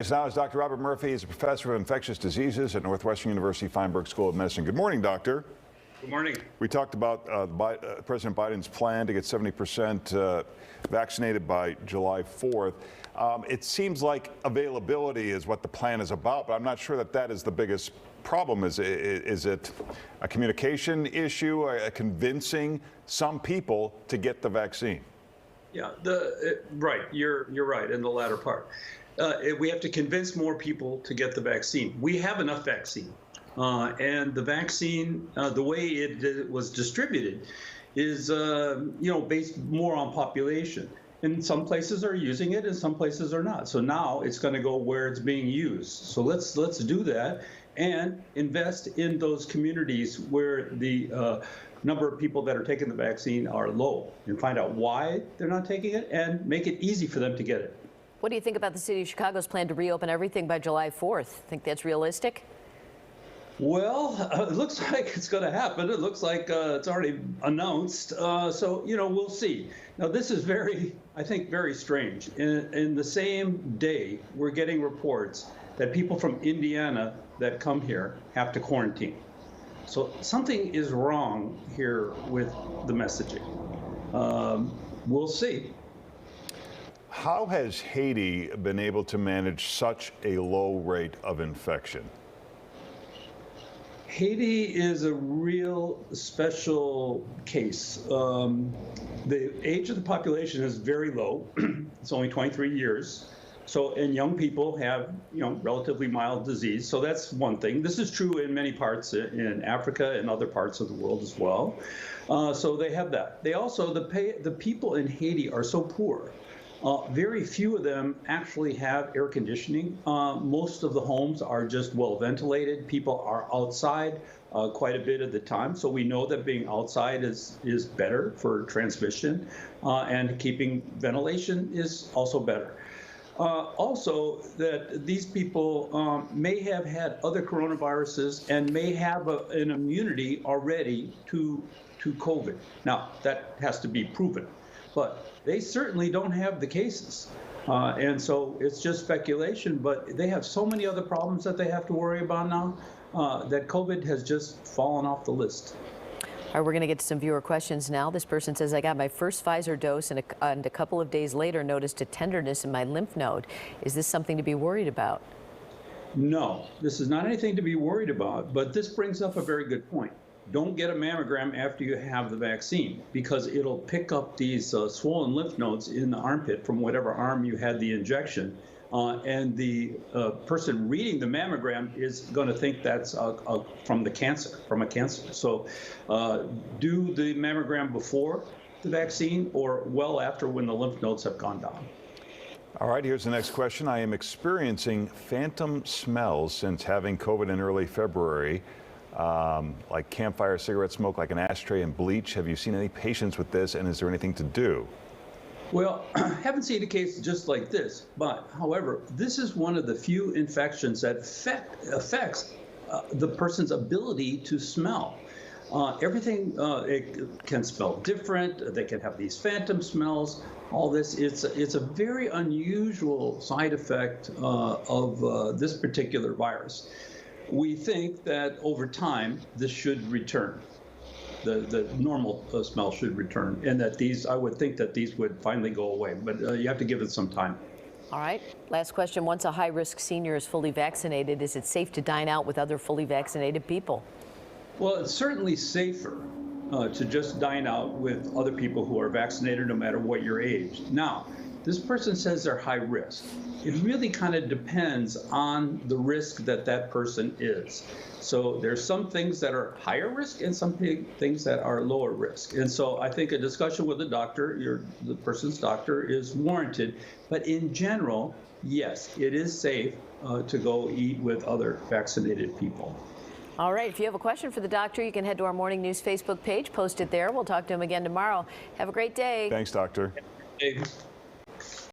Now is Dr. Robert Murphy. He's a professor of infectious diseases at Northwestern University Feinberg School of Medicine. Good morning, doctor. Good morning. We talked about President Biden's plan to get 70% vaccinated by July 4th. It seems like availability is what the plan is about, but I'm not sure that that is the biggest problem. Is it a communication issue, convincing some people to get the vaccine? Yeah, right. You're right in the latter part. We have to convince more people to get the vaccine. We have enough vaccine. And the vaccine, the way it was distributed is, based more on population. And some places are using it and some places are not. So now it's going to go where it's being used. So let's do that and invest in those communities where the number of people that are taking the vaccine are low and find out why they're not taking it and make it easy for them to get it. What do you think about the city of Chicago's plan to reopen everything by July 4th? Think that's realistic? Well, it looks like it's going to happen. It looks like it's already announced. So, we'll see. Now, this is I think, very strange. In the same day, we're getting reports that people from Indiana that come here have to quarantine. So something is wrong here with the messaging. We'll see. How has Haiti been able to manage such a low rate of infection? Haiti is a real special case. The age of the population is very low. It's only 23 years. So, and young people have, relatively mild disease. So that's one thing. This is true in many parts in Africa and other parts of the world as well. So they have that. They also, the people in Haiti are so poor. Very few of them actually have air conditioning. Most of the homes are just well ventilated. People are outside quite a bit of the time. So we know that being outside is better for transmission, and keeping ventilation is also better. Also, that these people may have had other coronaviruses and may have an immunity already to COVID. Now, that has to be proven. But they certainly don't have the cases. And so it's just speculation, but they have so many other problems that they have to worry about now that COVID has just fallen off the list. All right, we're going to get to some viewer questions now. This person says, I got my first Pfizer dose and a couple of days later noticed a tenderness in my lymph node. Is this something to be worried about? No, this is not anything to be worried about, but this brings up a very good point. Don't get a mammogram after you have the vaccine because it'll pick up these swollen lymph nodes in the armpit from whatever arm you had the injection. And the person reading the mammogram is going to think that's from a cancer. So do the mammogram before the vaccine or well after when the lymph nodes have gone down. All right, here's the next question. I am experiencing phantom smells since having COVID in early February. Like campfire cigarette smoke, like an ashtray and bleach. Have you seen any patients with this, and is there anything to do? Well, I haven't seen a case just like this, but however, this is one of the few infections that affects the person's ability to smell. Everything, it can smell different. They can have these phantom smells. All this, it's a very unusual side effect of this particular virus. We think that over time, this should return. The normal smell should return, and that I would think that these would finally go away, but you have to give it some time. All right, last question. Once a high-risk senior is fully vaccinated, is it safe to dine out with other fully vaccinated people? Well, it's certainly safer to just dine out with other people who are vaccinated no matter what your age. Now, this person says they're high risk. It really kind of depends on the risk that person is. So there's some things that are higher risk and some things that are lower risk. And so I think a discussion with the doctor, the person's doctor, is warranted. But in general, yes, it is safe to go eat with other vaccinated people. All right, if you have a question for the doctor, you can head to our Morning News Facebook page, post it there. We'll talk to him again tomorrow. Have a great day. Thanks, doctor. Hey.